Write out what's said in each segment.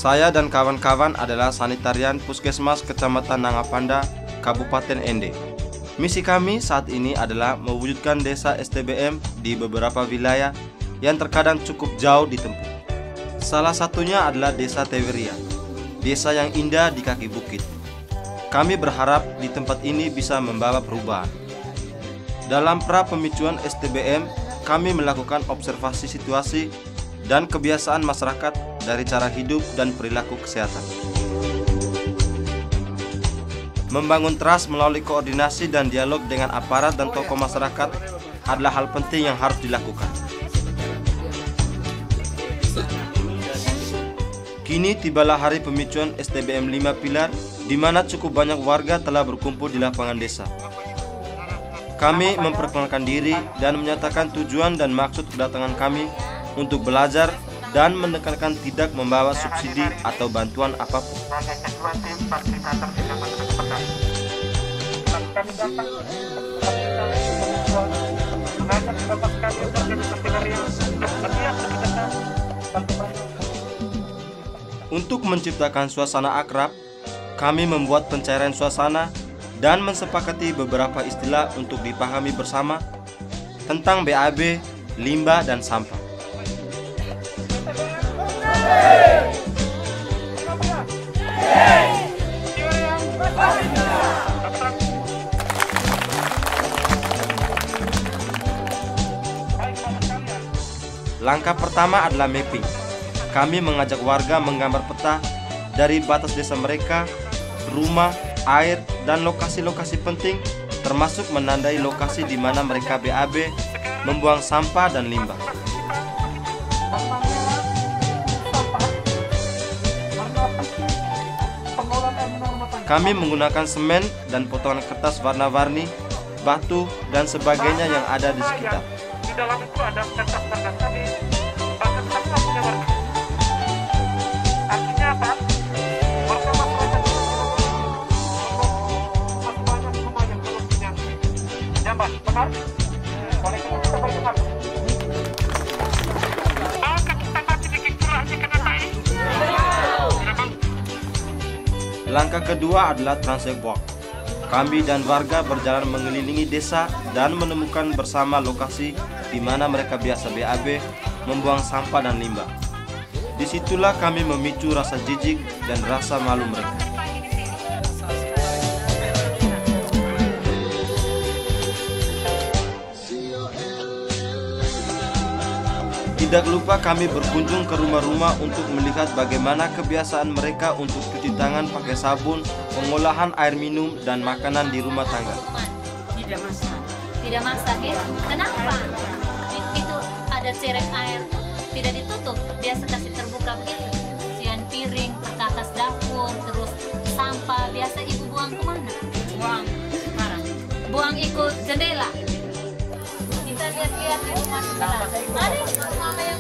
Saya dan kawan-kawan adalah sanitarian Puskesmas Kecamatan Nangapanda, Kabupaten Ende. Misi kami saat ini adalah mewujudkan desa STBM di beberapa wilayah yang terkadang cukup jauh ditempuh. Salah satunya adalah Desa Teweria, desa yang indah di kaki bukit. Kami berharap di tempat ini bisa membawa perubahan. Dalam pra pemicuan STBM, kami melakukan observasi situasi dan kebiasaan masyarakat dari cara hidup dan perilaku kesehatan. Membangun trust melalui koordinasi dan dialog dengan aparat dan tokoh masyarakat adalah hal penting yang harus dilakukan. Kini tibalah hari pemicuan STBM 5 Pilar, di mana cukup banyak warga telah berkumpul di lapangan desa. Kami memperkenalkan diri dan menyatakan tujuan dan maksud kedatangan kami untuk belajar dan menekankan tidak membawa subsidi atau bantuan apapun. Untuk menciptakan suasana akrab, kami membuat pencairan suasana dan mensepakati beberapa istilah untuk dipahami bersama tentang BAB, limbah, dan sampah. Langkah pertama adalah mapping. Kami mengajak warga menggambar peta dari batas desa mereka, rumah, air, dan lokasi-lokasi penting, termasuk menandai lokasi di mana mereka BAB, membuang sampah dan limbah. Kami menggunakan semen dan potongan kertas warna-warni, batu, dan sebagainya yang ada di sekitar. Di dalam itu ada kertas warna kami, bahkan kami punya warna. Artinya apa? Bersama proses banyak lumayan kalau punya jamban, benar? Oleh karena kita bagaimana? Maka kita mati di curahnya kena tai. Langkah kedua adalah transit walk. Kami dan warga berjalan mengelilingi desa dan menemukan bersama lokasi di mana mereka biasa BAB, membuang sampah dan limbah. Disitulah kami memicu rasa jijik dan rasa malu mereka. Tidak lupa kami berkunjung ke rumah-rumah untuk melihat bagaimana kebiasaan mereka untuk cuci tangan pakai sabun, pengolahan air minum dan makanan di rumah tangga. Tidak masak ya? Kenapa? Itu ada cerek air tidak ditutup, biasa kasih terbuka begitu. Sian piring, ke atas dapur, terus sampah biasa ibu buang kemana? Buang sekarang. Buang ikut jendela. Kita lihat-lihat di rumah sebelah. Ada mama yang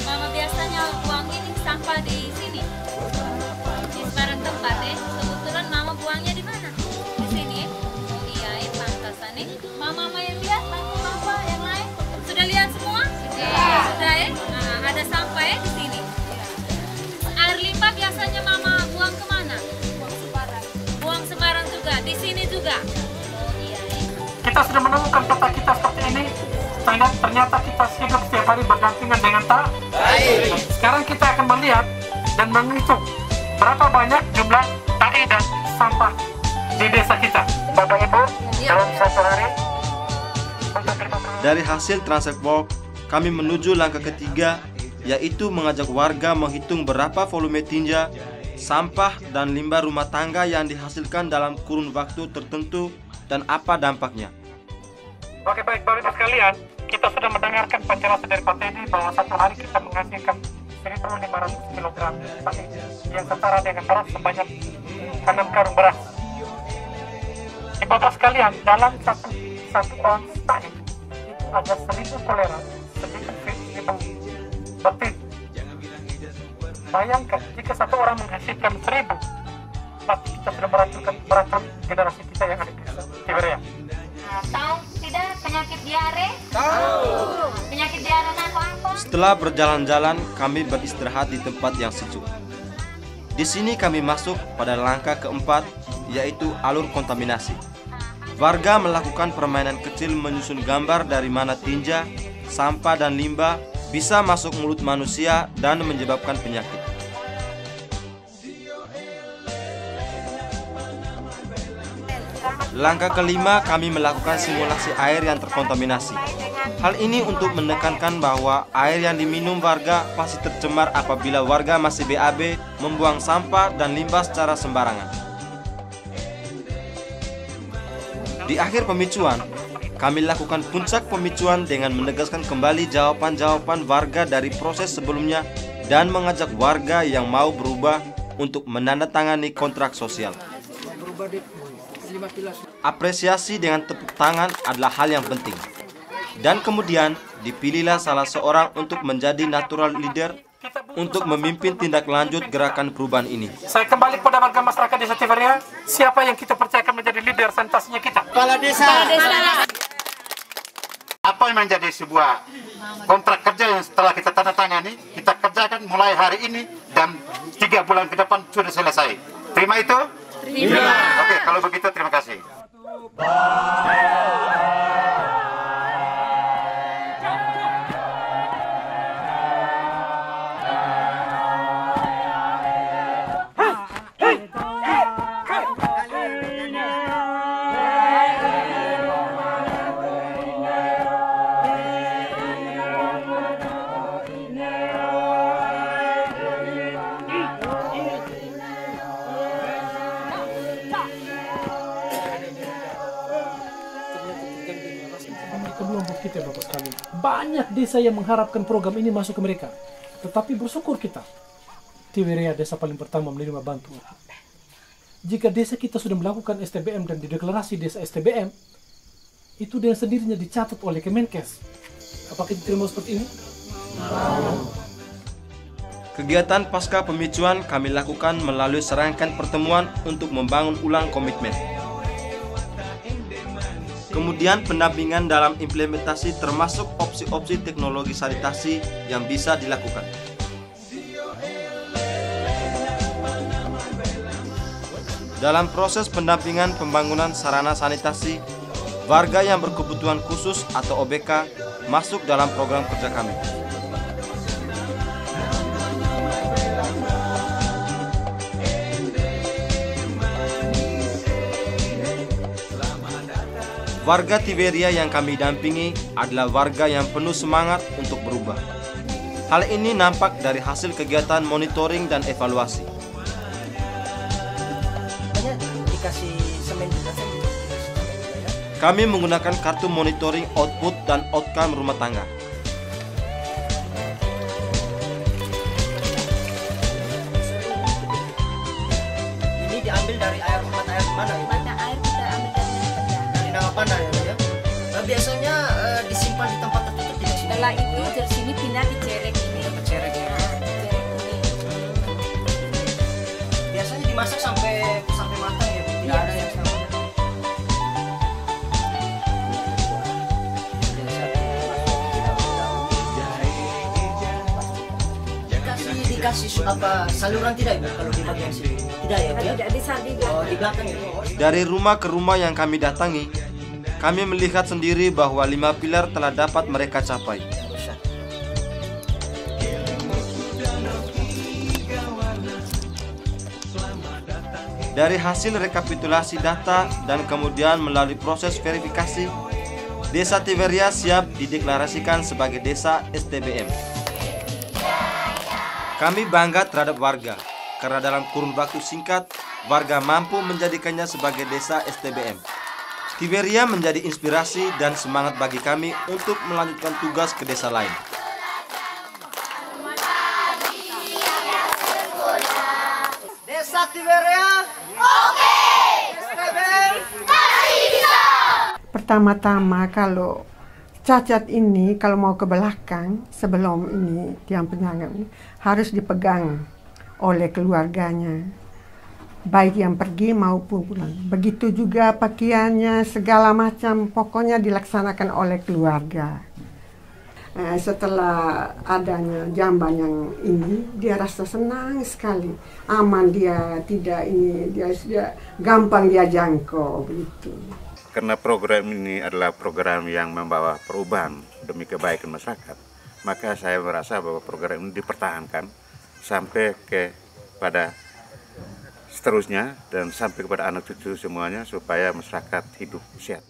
Mama biasanya buang ini sampah di sini. Di sekarang tempat kebetulan mama buangnya di mana? Di sini. Oh iya, pantasan nih. Mama yang lihat, mama yang lain sudah lihat semua? Sudah ya? Nah, ada sampah di sini. Air limbah biasanya mama buang kemana? Buang sembarang juga. Di sini juga. Oh iya. Kita sudah menemukan peta kita seperti ini. Ternyata kita hidup setiap hari berdampingan dengan tak. Sekarang kita akan melihat dan menghitung berapa banyak jumlah tai dan sampah di desa kita. Bapak Ibu, dalam satu hari. Dari hasil transit walk, kami menuju langkah ketiga, yaitu mengajak warga menghitung berapa volume tinja, sampah, dan limbah rumah tangga yang dihasilkan dalam kurun waktu tertentu dan apa dampaknya. Oke, baik, Bapak Ibu sekalian, kita sudah mendengarkan penjelasan dari Pak Teddy bahwa satu hari kita menghasilkan 1.500 kg tai yang setara dengan beras sebanyak 6 karung beras. Bapak sekalian, dalam satu ton tai itu ada 1.000 toleran, 1.000 betis. Bayangkan jika satu orang menghasilkan 1.000, berarti kita sudah meracun generasi kita yang ada di Teweria. Atau tidak Anda penyakit diare? Tahu. Penyakit diare apa? Setelah berjalan-jalan, kami beristirahat di tempat yang sejuk. Di sini kami masuk pada langkah keempat, yaitu alur kontaminasi. Warga melakukan permainan kecil menyusun gambar dari mana tinja, sampah dan limbah bisa masuk mulut manusia dan menyebabkan penyakit. Langkah kelima, kami melakukan simulasi air yang terkontaminasi. Hal ini untuk menekankan bahwa air yang diminum warga pasti tercemar apabila warga masih BAB membuang sampah dan limbah secara sembarangan. Di akhir pemicuan, kami lakukan puncak pemicuan dengan menegaskan kembali jawaban-jawaban warga dari proses sebelumnya dan mengajak warga yang mau berubah untuk menandatangani kontrak sosial. Apresiasi dengan tepuk tangan adalah hal yang penting. Dan kemudian dipilihlah salah seorang untuk menjadi natural leader untuk memimpin tindak lanjut gerakan perubahan ini. Saya kembali kepada warga masyarakat Desa Tiberia. Siapa yang kita percayakan menjadi leader sanitasinya kita? Kepala desa. Apa yang menjadi sebuah kontrak kerja yang setelah kita tanda tangani, kita kerjakan mulai hari ini dan 3 bulan ke depan sudah selesai. Terima itu? Terima. Oke, kalau begitu terima kasih. Kelompok kita Bapak sekalian, banyak desa yang mengharapkan program ini masuk ke mereka, tetapi bersyukur kita Tiberia desa paling pertama menerima bantuan. Jika desa kita sudah melakukan STBM dan dideklarasi desa STBM, itu dengan sendirinya dicatat oleh Kemenkes. Apakah kita mau seperti ini? Kegiatan pasca pemicuan kami lakukan melalui serangkaian pertemuan untuk membangun ulang komitmen. Kemudian pendampingan dalam implementasi termasuk opsi-opsi teknologi sanitasi yang bisa dilakukan. Dalam proses pendampingan pembangunan sarana sanitasi, warga yang berkebutuhan khusus atau OBK masuk dalam program kerja kami. Warga Tiberia yang kami dampingi adalah warga yang penuh semangat untuk berubah. Hal ini nampak dari hasil kegiatan monitoring dan evaluasi. Dikasih semen juga kan? Kami menggunakan kartu monitoring output dan outcome rumah tangga. Ini diambil dari air mana ya? Mata air kita ambil dari Nama pandai ya? Biasanya disimpan di tempat tertutup di sini. setelah itu dari sini pindah di cerek ini. Cerek ya. Cerek ini. Biasanya dimasak sampai matang ya, tidak ada yang sama. Dikasih apa saluran tidak Ibu kalau di bagian sini? Tidak ya Bu ya? Tidak bisa di Oh, di belakang ya. Dari rumah ke rumah yang kami datangi, kami melihat sendiri bahwa 5 pilar telah dapat mereka capai. Dari hasil rekapitulasi data dan kemudian melalui proses verifikasi, Desa Tiberia siap dideklarasikan sebagai Desa STBM. Kami bangga terhadap warga, karena dalam kurun waktu singkat, warga mampu menjadikannya sebagai Desa STBM. Tiberia menjadi inspirasi dan semangat bagi kami untuk melanjutkan tugas ke desa lain. Desa Tiberia. Oke. STBM. Pertama-tama kalau cacat ini kalau mau ke belakang sebelum ini tiang penyangga ini harus dipegang oleh keluarganya. baik yang pergi maupun pulang. Begitu juga pakaiannya, segala macam, pokoknya dilaksanakan oleh keluarga. Setelah adanya jamban yang ini, dia rasa senang sekali, aman, dia tidak ini, dia gampang dia jangkau begitu. Karena program ini adalah program yang membawa perubahan demi kebaikan masyarakat, maka saya merasa bahwa program ini dipertahankan sampai kepada seterusnya dan sampai kepada anak cucu semuanya supaya masyarakat hidup sehat.